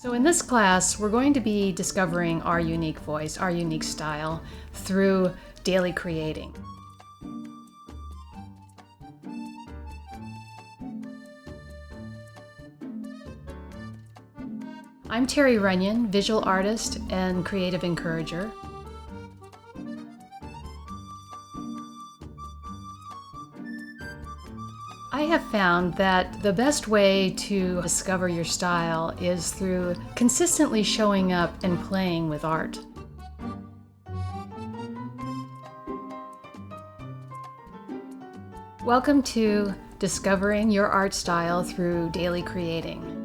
So in this class, we're going to be discovering our unique voice, our unique style through daily creating. I'm Terry Runyan, visual artist and creative encourager. I have found that the best way to discover your style is through consistently showing up and playing with art. Welcome to Discovering Your Art Style Through Daily Creating.